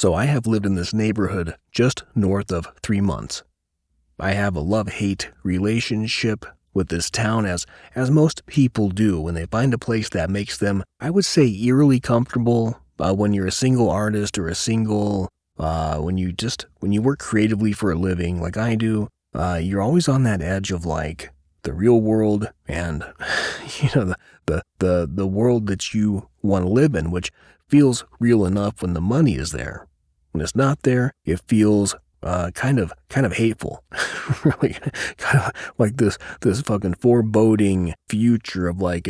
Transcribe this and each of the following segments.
So I have lived in this neighborhood just north of 3 months. I have a love-hate relationship with this town, as most people do when they find a place that makes them, I would say, eerily comfortable. When you're a single artist or a single, when you work creatively for a living like I do, you're always on that edge of like the real world and the world that you want to live in, which feels real enough when the money is there. When it's not there, it feels kind of hateful. Really, kind of like this fucking foreboding future of like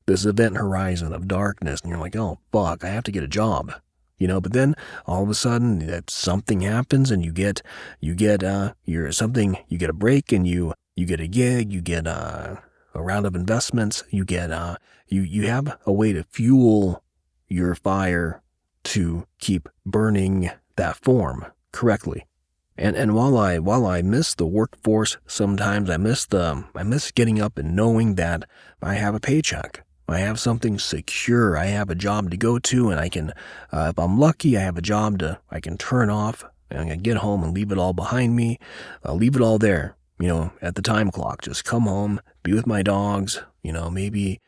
this event horizon of darkness, and you're like, oh fuck, I have to get a job. But then all of a sudden that something happens and you get a break, and you get a gig, you get a round of investments, you get you have a way to fuel your fire to keep burning that form correctly. And while I miss the workforce sometimes, I miss getting up and knowing that I have a paycheck. I have something secure. I have a job to go to, and I can, if I'm lucky, I have a job I can turn off and I can get home and leave it all behind me. Leave it all there, at the time clock. Just come home, be with my dogs, maybe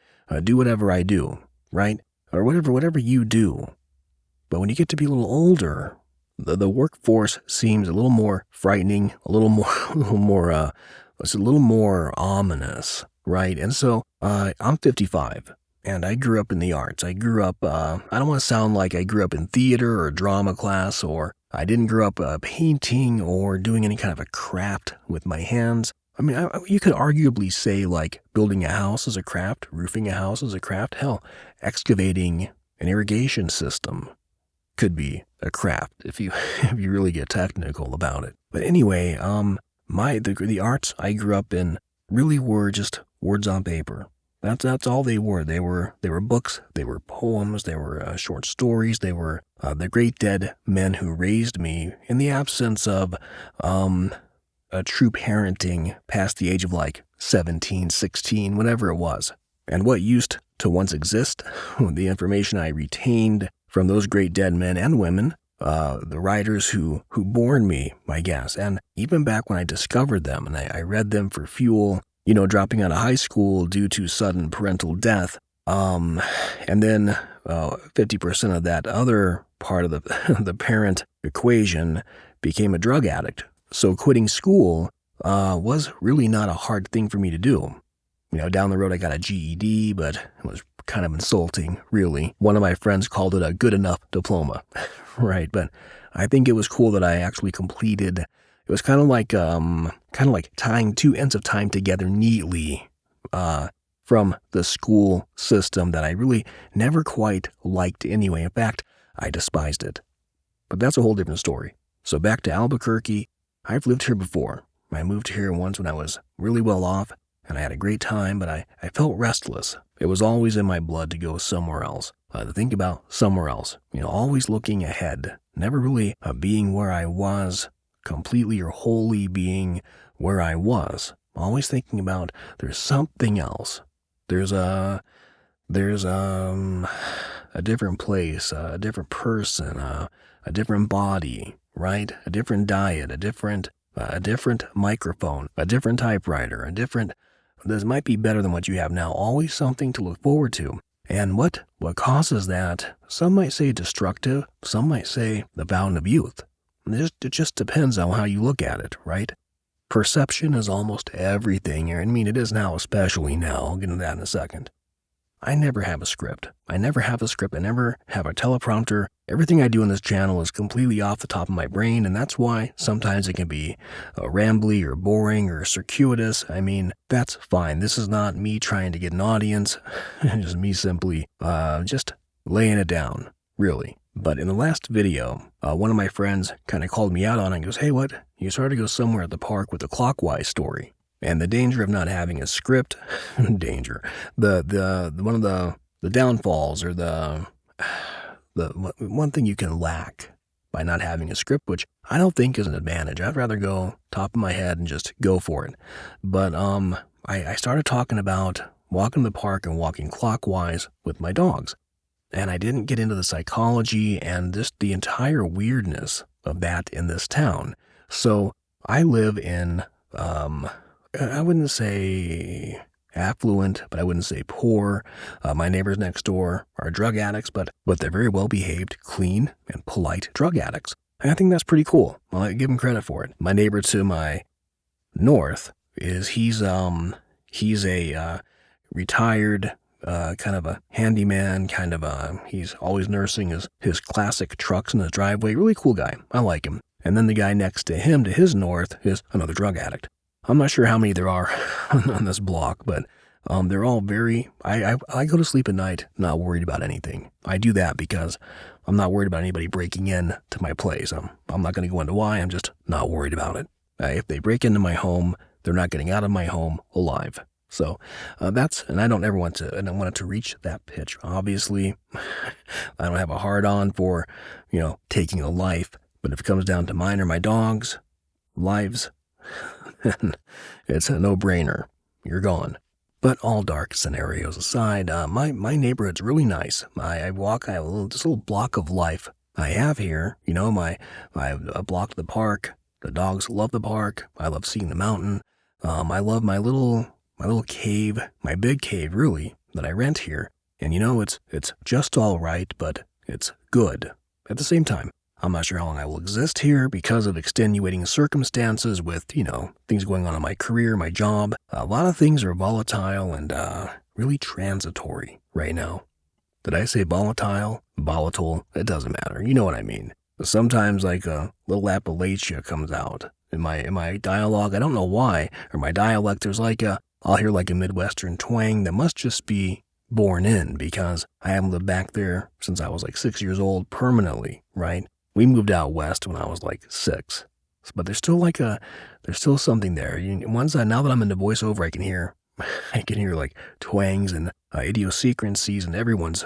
do whatever I do, right? Or whatever you do. But when you get to be a little older, the workforce seems a little more frightening, a little more ominous, right? And so I'm 55, and I grew up in the arts. I grew up, I don't want to sound like I grew up in theater or drama class, or I didn't grow up painting or doing any kind of a craft with my hands. I mean, you could arguably say like building a house is a craft, roofing a house is a craft. Hell, excavating an irrigation system could be a craft if you really get technical about it. But anyway, the arts I grew up in really were just words on paper. That's all they were. They were books, they were poems, they were short stories, they were the great dead men who raised me in the absence of a true parenting past the age of like 17, 16, whatever it was. And what used to once exist, the information I retained from those great dead men and women, the writers who born me, I guess. And even back when I discovered them and I read them for fuel, dropping out of high school due to sudden parental death, and then 50% of that other part of the parent equation became a drug addict. So quitting school was really not a hard thing for me to do. Down the road I got a GED, but it was kind of insulting, really. One of my friends called it a good enough diploma, right? But I think it was cool that I actually completed. It was kind of like tying two ends of time together neatly from the school system that I really never quite liked anyway. In fact, I despised it. But that's a whole different story. So back to Albuquerque. I've lived here before. I moved here once when I was really well off, and I had a great time, but I felt restless. It was always in my blood to go somewhere else, to think about somewhere else, always looking ahead, never really being where I was, completely or wholly being where I was, always thinking about there's something else. There's a different place, a different person, a different body, right? A different diet, a different microphone, a different typewriter, this might be better than what you have now. Always something to look forward to. And what causes that? Some might say destructive. Some might say the fountain of youth. It just depends on how you look at it, right? Perception is almost everything. I mean, it is now, especially now. I'll get into that in a second. I never have a script. I never have a teleprompter. Everything I do on this channel is completely off the top of my brain, and that's why sometimes it can be rambly or boring or circuitous. I mean, that's fine. This is not me trying to get an audience. It's just me simply just laying it down, really. But in the last video, one of my friends kind of called me out on it and goes, hey, what? You started to go somewhere at the park with the Clockwise story. And the danger of not having a script, one of the downfalls, or the one thing you can lack by not having a script, which I don't think is an advantage. I'd rather go top of my head and just go for it. But I started talking about walking the park and walking clockwise with my dogs. And I didn't get into the psychology and just the entire weirdness of that in this town. So I live in, I wouldn't say affluent, but I wouldn't say poor. My neighbors next door are drug addicts, but they're very well behaved, clean, and polite drug addicts. And I think that's pretty cool. I'll give them credit for it. My neighbor to my north he's a retired kind of a handyman, he's always nursing his classic trucks in his driveway. Really cool guy. I like him. And then the guy next to him, to his north, is another drug addict. I'm not sure how many there are on this block, but they're all very, I go to sleep at night not worried about anything. I do that because I'm not worried about anybody breaking in to my place. I'm not going to go into why, I'm just not worried about it. If they break into my home, they're not getting out of my home alive. So and I don't want it to reach that pitch. Obviously, I don't have a hard-on for, taking a life. But if it comes down to mine or my dog's lives, then it's a no-brainer. You're gone. But all dark scenarios aside, my neighborhood's really nice. I have this little block of life I have here. I blocked the park. The dogs love the park. I love seeing the mountain. I love my little cave, my big cave, really, that I rent here. And it's just all right, but it's good at the same time. I'm not sure how long I will exist here because of extenuating circumstances with, things going on in my career, my job. A lot of things are volatile and really transitory right now. Did I say volatile? Volatile? It doesn't matter. You know what I mean. Sometimes like a little Appalachia comes out in my dialogue. I don't know why, or my dialect. There's I'll hear like a Midwestern twang that must just be born in because I haven't lived back there since I was like 6 years old permanently, right? We moved out west when I was like 6, but there's still something there. Now that I'm into voiceover, I can hear like twangs and idiosyncrasies in everyone's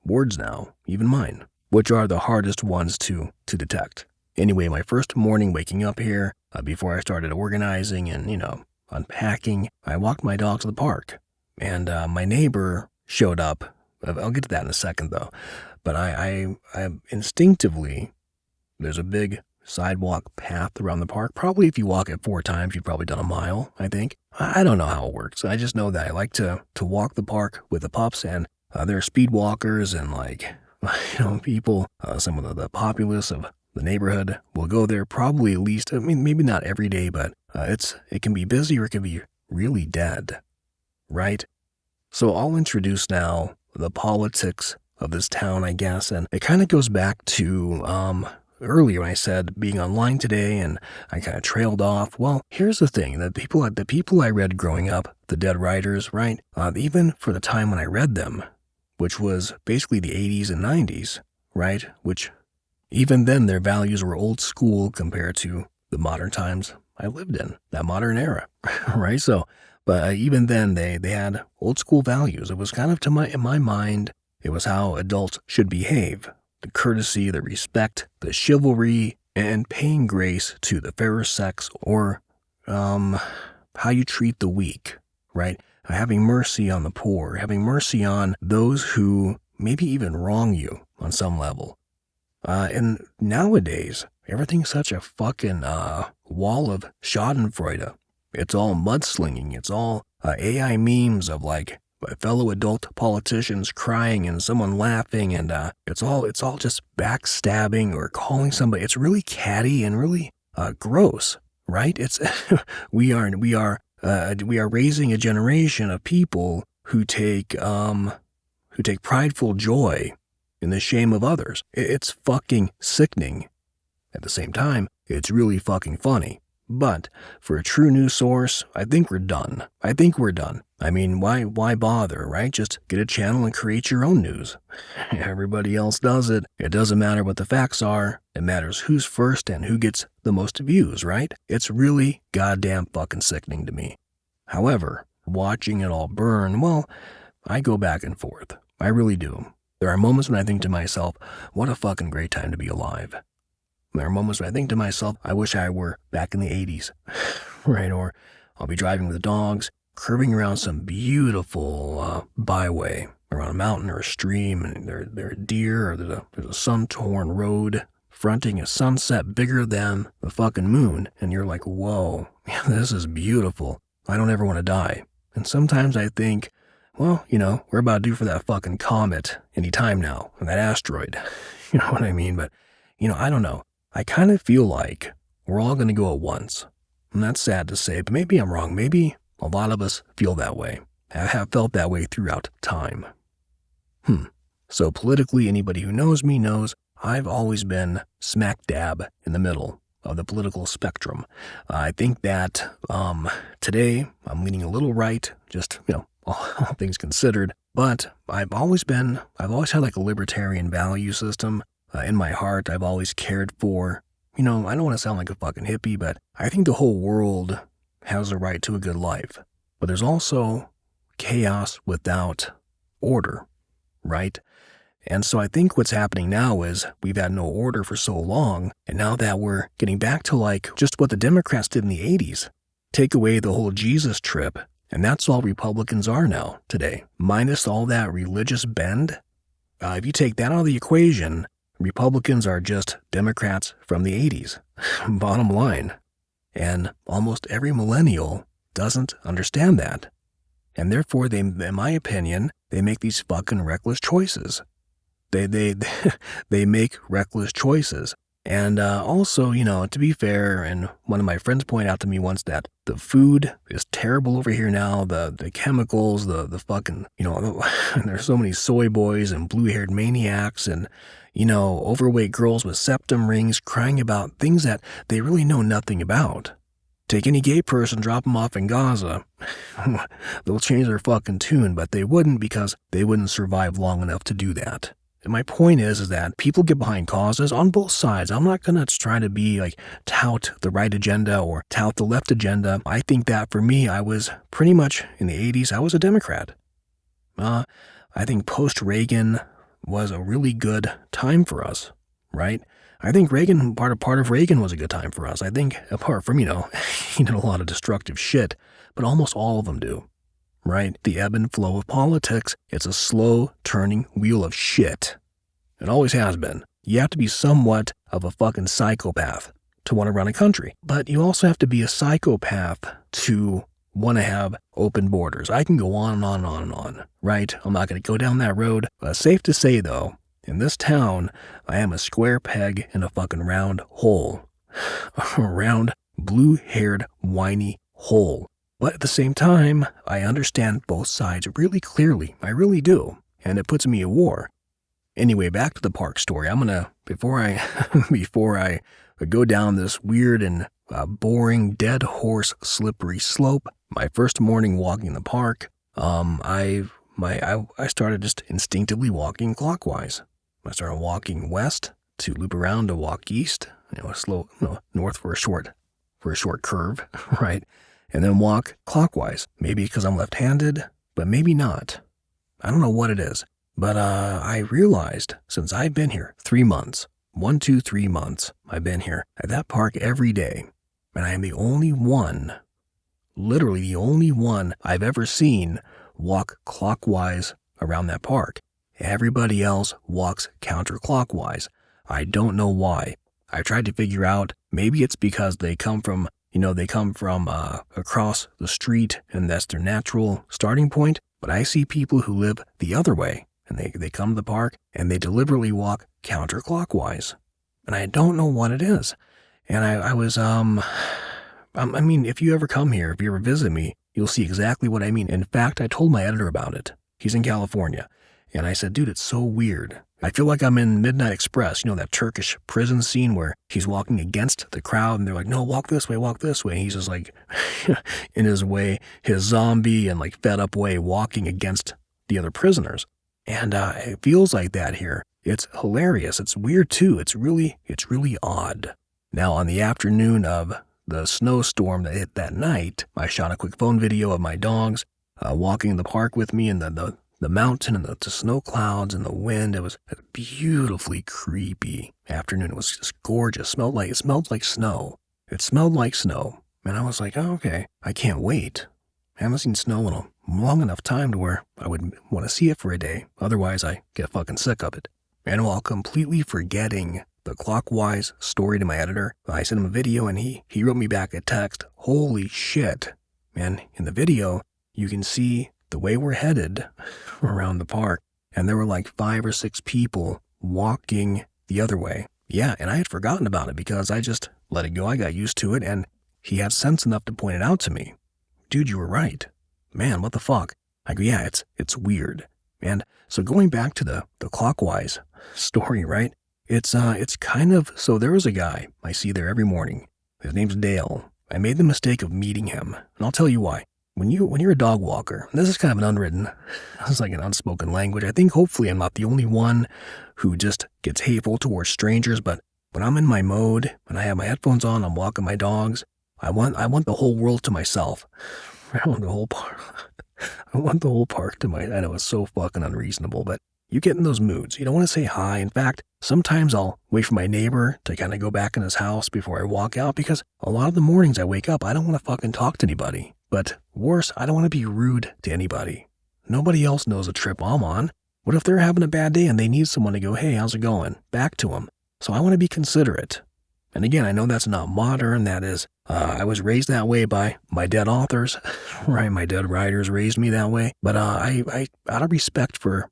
words now, even mine, which are the hardest ones to detect. Anyway, my first morning waking up here, before I started organizing and, unpacking, I walked my dog to the park. And my neighbor showed up. I'll get to that in a second, though. But I instinctively, there's a big sidewalk path around the park. Probably if you walk it 4 times, you've probably done a mile, I think. I don't know how it works. I just know that I like to walk the park with the pups, and there are speed walkers and people, some of the populace of the neighborhood will go there probably at least, maybe not every day, but it can be busy or it can be really dead, right? So I'll introduce now the politics of this town, I guess, and it kind of goes back to earlier when I said being online today and I kind of trailed off. Well, here's the thing, the people I read growing up, the dead writers, right? Even for the time when I read them, which was basically the 80s and 90s, right? Which even then their values were old school compared to the modern times I lived in, that modern era, right? So, but even then they had old school values. It was kind of in my mind, it was how adults should behave. The courtesy, the respect, the chivalry, and paying grace to the fairer sex, or how you treat the weak, right? Having mercy on the poor, having mercy on those who maybe even wrong you on some level. And nowadays, everything's such a fucking wall of schadenfreude. It's all mudslinging. It's all AI memes of like fellow adult politicians crying and someone laughing, and it's all just backstabbing or calling somebody. It's really catty and really gross, right? It's we are raising a generation of people who take prideful joy in the shame of others. It's fucking sickening. At the same time, it's really fucking funny. But for a true news source, I think we're done. I mean, why bother, right? Just get a channel and create your own news. Everybody else does it. It doesn't matter what the facts are. It matters who's first and who gets the most views, right? It's really goddamn fucking sickening to me. However, watching it all burn, well, I go back and forth. I really do. There are moments when I think to myself, what a fucking great time to be alive. There are moments when I think to myself, I wish I were back in the 80s, right? Or I'll be driving with the dogs, curving around some beautiful byway, around a mountain or a stream, and there are deer, or there's a sun-torn road fronting a sunset bigger than the fucking moon, and you're like, whoa, this is beautiful. I don't ever want to die. And sometimes I think, well, we're about due for that fucking comet any time now, and that asteroid. You know what I mean? But, I don't know. I kind of feel like we're all going to go at once. And that's sad to say, but maybe I'm wrong. Maybe a lot of us feel that way. I have felt that way throughout time. So politically, anybody who knows me knows I've always been smack dab in the middle of the political spectrum. I think that today I'm leaning a little right, just, all things considered. But I've always had like a libertarian value system in my heart. I've always cared for, I don't want to sound like a fucking hippie, but I think the whole world has a right to a good life. But there's also chaos without order, right? And so I think what's happening now is we've had no order for so long, and now that we're getting back to like just what the Democrats did in the 80s, take away the whole Jesus trip, and that's all Republicans are now today, minus all that religious bend. If you take that out of the equation, Republicans are just Democrats from the 80s, bottom line. And almost every millennial doesn't understand that. And therefore, in my opinion, they make these fucking reckless choices. They make reckless choices. And also, to be fair, and one of my friends pointed out to me once that the food is terrible over here now, the chemicals, the fucking, there's so many soy boys and blue-haired maniacs and, overweight girls with septum rings crying about things that they really know nothing about. Take any gay person, drop them off in Gaza. They'll change their fucking tune, but they wouldn't because they wouldn't survive long enough to do that. And my point is that people get behind causes on both sides. I'm not going to try to be like tout the right agenda or tout the left agenda. I think that for me, I was pretty much in the 80s, I was a Democrat. I think post-Reagan was a really good time for us, right? I think Reagan, part of Reagan was a good time for us. I think apart from, he did a lot of destructive shit, but almost all of them do. Right? The ebb and flow of politics, it's a slow turning wheel of shit. It always has been. You have to be somewhat of a fucking psychopath to want to run a country. But you also have to be a psychopath to want to have open borders. I can go on and on and on and on, right? I'm not going to go down that road. But safe to say, though, in this town, I am a square peg in a fucking round hole. A round, blue-haired, whiny hole. But at the same time, I understand both sides really clearly. I really do. And it puts me at war. Anyway, back to the park story. I'm gonna, before I go down this weird and boring, dead horse, slippery slope, my first morning walking the park, I started just instinctively walking clockwise. I started walking west to loop around to walk east, north for a short curve, right? And then walk clockwise. Maybe because I'm left-handed, but maybe not. I don't know what it is. But I realized since I've been here 3 months, 3 months, I've been here at that park every day. And I am the only one, literally the only one I've ever seen walk clockwise around that park. Everybody else walks counterclockwise. I don't know why. I tried to figure out, maybe it's because they come from across the street and that's their natural starting point. But I see people who live the other way and they come to the park and they deliberately walk counterclockwise. And I don't know what it is. And I mean, if you ever come here, if you ever visit me, you'll see exactly what I mean. In fact, I told my editor about it. He's in California. And I said, dude, it's so weird. I feel like I'm in Midnight Express, that Turkish prison scene where he's walking against the crowd and they're like, no, walk this way. And he's just like, in his way, his zombie and like fed up way walking against the other prisoners. And it feels like that here. It's hilarious. It's weird too. It's really odd. Now, on the afternoon of the snowstorm that hit that night, I shot a quick phone video of my dogs walking in the park with me and the mountain and the snow clouds and the wind. It was a beautifully creepy afternoon. It was just gorgeous. It smelled like snow. It smelled like snow. And I was like, oh, okay, I can't wait. I haven't seen snow in a long enough time to where I would want to see it for a day. Otherwise, I get fucking sick of it. And while completely forgetting the Clockwise story to my editor, I sent him a video and he wrote me back a text. Holy shit. And in the video, you can see the way we're headed around the park. And there were like 5 or 6 people walking the other way. Yeah, and I had forgotten about it because I just let it go. I got used to it, and he had sense enough to point it out to me. Dude, you were right. Man, what the fuck? I go, yeah, it's weird. And so going back to the Clockwise story, right? It's kind of, so there was a guy I see there every morning. His name's Dale. I made the mistake of meeting him, and I'll tell you why. When you're a dog walker, and this is kind of an unwritten, this is like an unspoken language. I think hopefully I'm not the only one who just gets hateful towards strangers, but when I'm in my mode, when I have my headphones on, I'm walking my dogs, I want the whole world to myself. I want the whole park. I want the whole park to I know it's so fucking unreasonable, but you get in those moods. You don't want to say hi. In fact, sometimes I'll wait for my neighbor to kind of go back in his house before I walk out because a lot of the mornings I wake up, I don't want to fucking talk to anybody. But worse, I don't want to be rude to anybody. Nobody else knows the trip I'm on. What if they're having a bad day and they need someone to go, hey, how's it going? Back to them. So I want to be considerate. And again, I know that's not modern. That is, I was raised that way by my dead authors, right? My dead writers raised me that way. But I out of respect for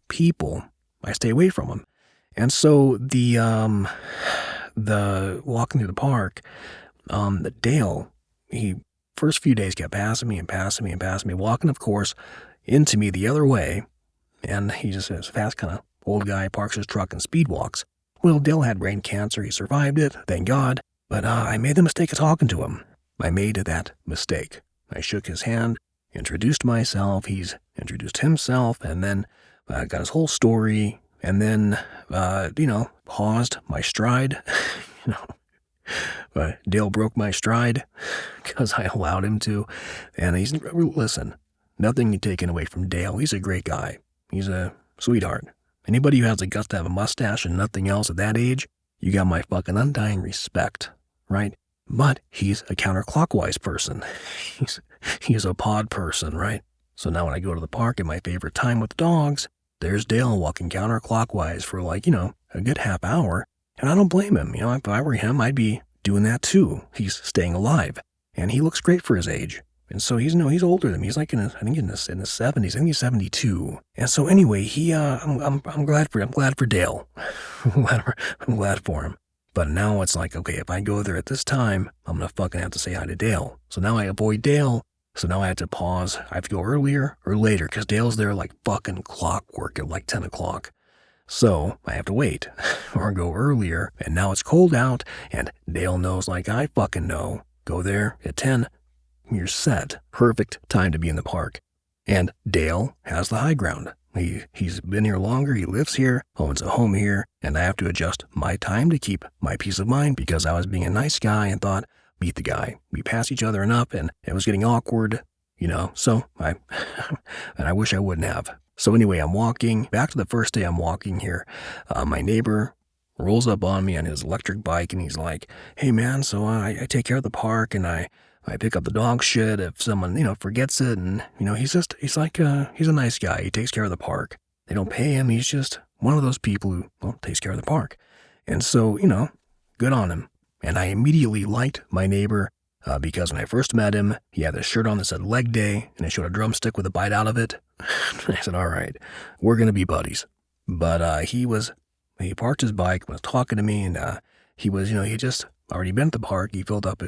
people, I stay away from them. And so the walking through the park, the Dale, he first few days kept passing me, walking, of course, into me the other way. And he just is a fast kind of old guy, parks his truck and speed walks. Well, Dale had brain cancer. He survived it, thank God. But I made the mistake of talking to him. I made that mistake. I shook his hand, introduced myself. He's introduced himself, and then got his whole story, and then, paused my stride. Dale broke my stride because I allowed him to. And listen, nothing taken away from Dale. He's a great guy. He's a sweetheart. Anybody who has the guts to have a mustache and nothing else at that age, you got my fucking undying respect, right? But he's a counterclockwise person. He's a pod person, right? So now when I go to the park at my favorite time with dogs, there's Dale walking counterclockwise for a good half hour. And I don't blame him. If I were him, I'd be doing that too. He's staying alive. And he looks great for his age. And so he's older than me. He's like in his 70s. I think he's 72. And so anyway, I'm glad for Dale. I'm glad for him. But now it's like, okay, if I go there at this time, I'm gonna fucking have to say hi to Dale. So now I avoid Dale. So now I have to pause. I have to go earlier or later because Dale's there like fucking clockwork at like 10 o'clock. So I have to wait or go earlier. And now it's cold out and Dale knows like I fucking know. Go there at 10. You're set. Perfect time to be in the park. And Dale has the high ground. He's been here longer, he lives here, owns a home here, and I have to adjust my time to keep my peace of mind because I was being a nice guy and thought, beat the guy. We passed each other enough and it was getting awkward, so and I wish I wouldn't have. So anyway, I'm walking, back to the first day I'm walking here. My neighbor rolls up on me on his electric bike and he's like, hey man, so I take care of the park and I pick up the dog shit if someone, forgets it. And, he's a nice guy. He takes care of the park. They don't pay him. He's just one of those people who, takes care of the park. And so, good on him. And I immediately liked my neighbor because when I first met him, he had this shirt on that said leg day and I showed a drumstick with a bite out of it. I said, all right, we're going to be buddies. But he parked his bike, was talking to me and he was, he just already been at the park. He filled up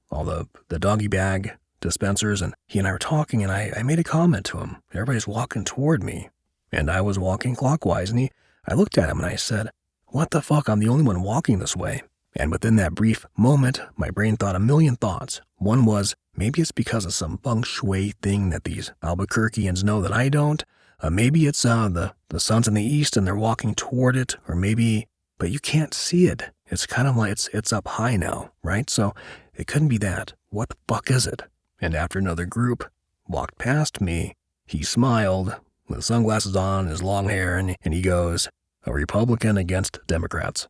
all the doggy bag dispensers, and he and I were talking, and I made a comment to him. Everybody's walking toward me, and I was walking clockwise, and I looked at him, and I said, what the fuck, I'm the only one walking this way. And within that brief moment, my brain thought a million thoughts. One was, maybe it's because of some feng shui thing that these Albuquerqueans know that I don't. Maybe it's the sun's in the east, and they're walking toward it, or maybe, but you can't see it. It's kind of like it's up high now, right? So it couldn't be that. What the fuck is it? And after another group walked past me, he smiled with sunglasses on, his long hair, and he goes, a Republican against Democrats.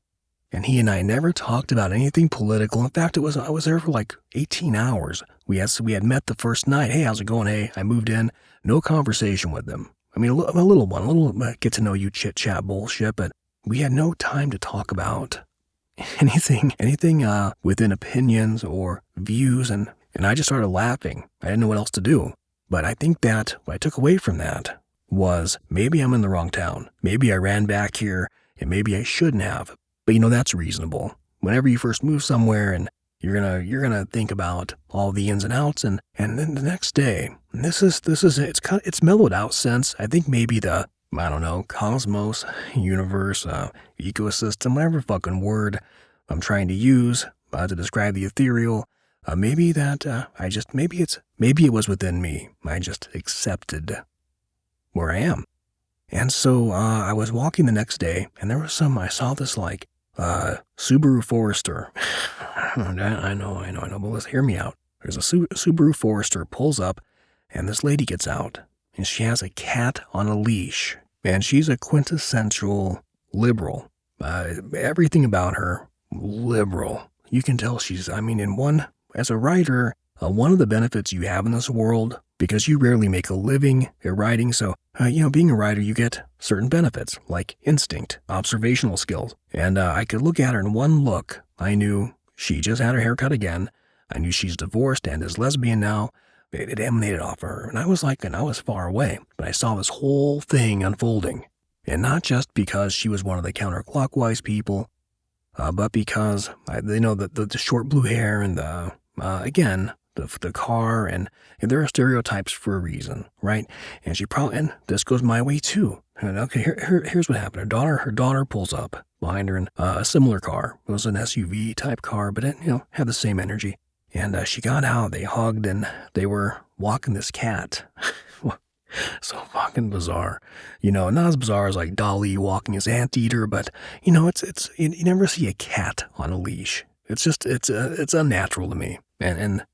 And he and I never talked about anything political. In fact, I was there for like 18 hours. We had met the first night. Hey, how's it going? Hey, I moved in. No conversation with him. I mean, a little get to know you chit chat bullshit, but we had no time to talk about anything within opinions or views. And I just started laughing. I didn't know what else to do. But I think that what I took away from that was maybe I'm in the wrong town. Maybe I ran back here and maybe I shouldn't have. But that's reasonable. Whenever you first move somewhere and you're gonna think about all the ins and outs, and then the next day, and it's mellowed out since. I think maybe the, I don't know, cosmos, universe, ecosystem, whatever fucking word I'm trying to use to describe the ethereal. Maybe it was within me. I just accepted where I am. And so I was walking the next day, and I saw this like Subaru Forester. I know, but let's hear me out. There's a Subaru Forester pulls up, and this lady gets out, and she has a cat on a leash, and she's a quintessential liberal. Everything about her, liberal. You can tell as a writer, one of the benefits you have in this world, because you rarely make a living at writing, so, being a writer, you get certain benefits, like instinct, observational skills. And I could look at her in one look. I knew she just had her hair cut again. I knew she's divorced and is lesbian now. It emanated off of her. And I was far away, but I saw this whole thing unfolding. And not just because she was one of the counterclockwise people, but because, the short blue hair and the car, and there are stereotypes for a reason, right? And and this goes my way too. And okay, here's what happened. Her daughter pulls up behind her in a similar car. It was an SUV type car, but it, had the same energy. And she got out, they hugged, and they were walking this cat. So fucking bizarre. Not as bizarre as like Dolly walking his anteater, but you never see a cat on a leash. It's unnatural to me. And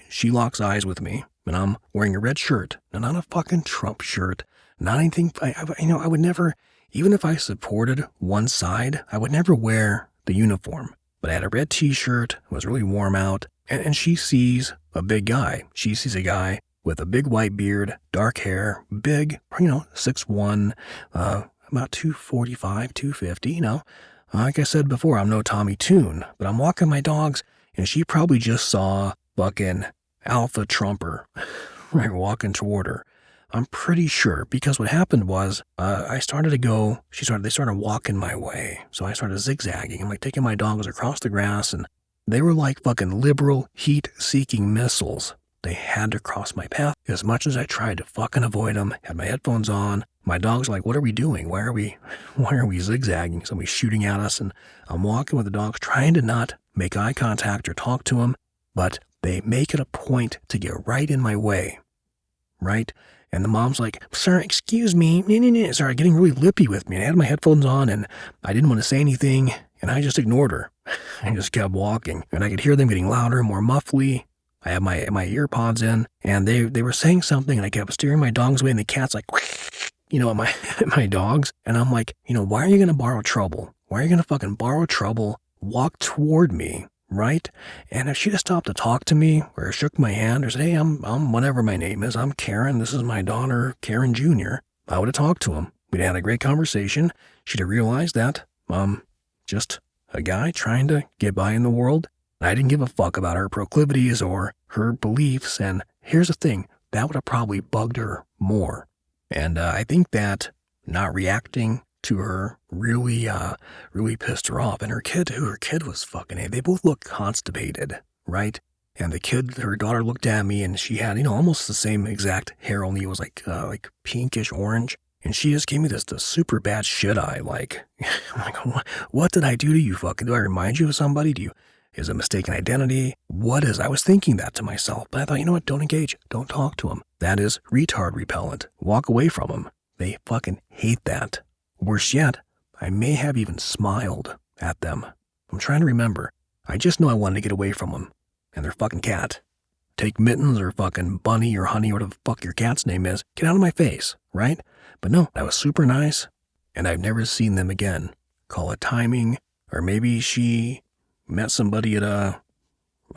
she locks eyes with me, and I'm wearing a red shirt, and not a fucking Trump shirt, not anything. I would never, even if I supported one side, I would never wear the uniform. But I had a red t-shirt, it was really warm out, and she sees a big guy. She sees a guy with a big white beard, dark hair, big, 6'1", about 245, 250, Like I said before, I'm no Tommy Tune, but I'm walking my dogs, and she probably just saw fucking Alpha Trumper, right, walking toward her. I'm pretty sure, because what happened was, they started walking my way. So I started zigzagging. I'm like taking my dogs across the grass, and they were like fucking liberal heat-seeking missiles. They had to cross my path. As much as I tried to fucking avoid them, had my headphones on, my dog's like, what are we doing? Why are we zigzagging? Somebody's shooting at us, and I'm walking with the dogs, trying to not make eye contact or talk to them, but they make it a point to get right in my way, right? And the mom's like, sir, excuse me, started getting really lippy with me. And I had my headphones on, and I didn't want to say anything, and I just ignored her. I just kept walking, and I could hear them getting louder, more muffly. I had my ear pods in, and they were saying something, and I kept steering my dogs away, and the cat's like, at my dogs. And I'm like, why are you going to borrow trouble? Why are you going to fucking borrow trouble, walk toward me, right? And if she'd have stopped to talk to me, or shook my hand, or said, hey, I'm whatever my name is, I'm Karen, this is my daughter, Karen Jr., I would have talked to him. We'd had a great conversation. She'd have realized that I'm just a guy trying to get by in the world. I didn't give a fuck about her proclivities or her beliefs, and here's the thing, that would have probably bugged her more. And I think that not reacting to her really pissed her off. And her kid was fucking, they both looked constipated, right? And her daughter looked at me, and she had, almost the same exact hair, only it was like pinkish orange. And she just gave me this super bad shit eye, like, I'm like, what did I do to you fucking? Do I remind you of somebody? Is it mistaken identity? What is? I was thinking that to myself, but I thought, you know what? Don't engage. Don't talk to them. That is retard repellent. Walk away from them. They fucking hate that. Worse yet, I may have even smiled at them. I'm trying to remember. I just know I wanted to get away from them and their fucking cat. Take Mittens or fucking Bunny or Honey or whatever the fuck your cat's name is. Get out of my face, right? But no, I was super nice, and I've never seen them again. Call it timing, Or maybe she met somebody at I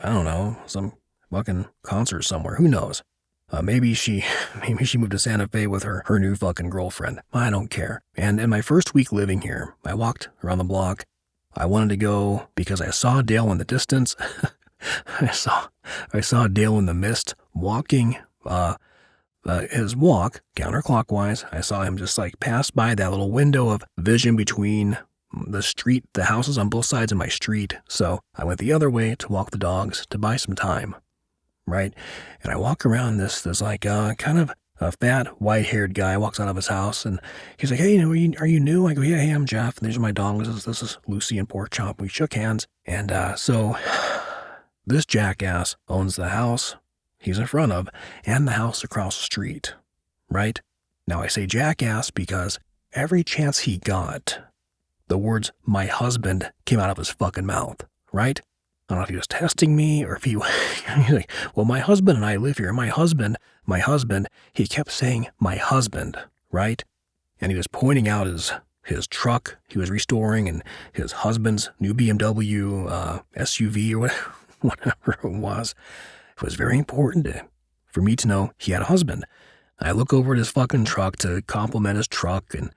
don't know, some fucking concert somewhere. Who knows? Maybe she moved to Santa Fe with her new fucking girlfriend. I don't care. And in my first week living here, I walked around the block. I wanted to go because I saw Dale in the distance. I saw Dale in the mist walking his walk counterclockwise. I saw him just like pass by that little window of vision between the houses on both sides of my street. So I went the other way to walk the dogs to buy some time, right? And I walk around this like kind of a fat white-haired guy walks out of his house, and he's like, "Hey, are you new?" I go, "Yeah, hey, I'm Jeff. And these are my dogs. This is Lucy and Pork Chop." We shook hands, and so this jackass owns the house he's in front of and the house across the street, right? Now I say jackass because every chance he got, the words "my husband" came out of his fucking mouth, right? I don't know if he was testing me or if he's like, "Well, my husband and I live here. My husband," he kept saying "my husband," right? And he was pointing out his truck he was restoring and his husband's new BMW SUV or whatever it was. It was very important for me to know he had a husband. I look over at his fucking truck to compliment his truck, and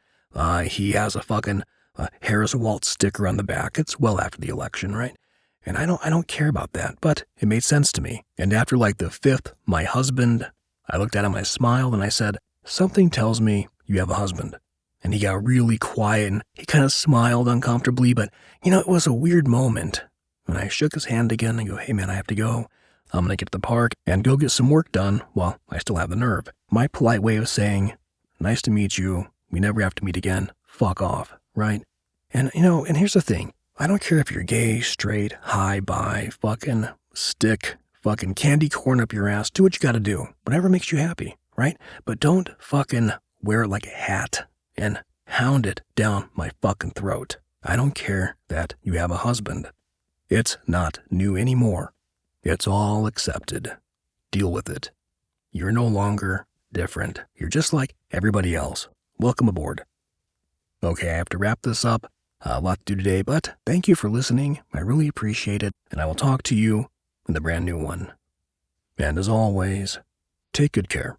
he has a fucking Harris Waltz sticker on the back. It's well after the election, right? And I don't care about that, but it made sense to me. And after like the fifth "my husband," I looked at him, I smiled, and I said, "Something tells me you have a husband." And he got really quiet, and he kind of smiled uncomfortably, but, it was a weird moment. And I shook his hand again and go, "Hey man, I have to go. I'm going to get to the park and go get some work done while I still have the nerve." My polite way of saying, "Nice to meet you. We never have to meet again. Fuck off," right? And, and here's the thing. I don't care if you're gay, straight, high, bi, fucking stick, fucking candy corn up your ass. Do what you gotta do. Whatever makes you happy, right? But don't fucking wear it like a hat and hound it down my fucking throat. I don't care that you have a husband. It's not new anymore. It's all accepted. Deal with it. You're no longer different. You're just like everybody else. Welcome aboard. Okay, I have to wrap this up. A lot to do today, but thank you for listening. I really appreciate it, and I will talk to you in the brand new one. And as always, take good care.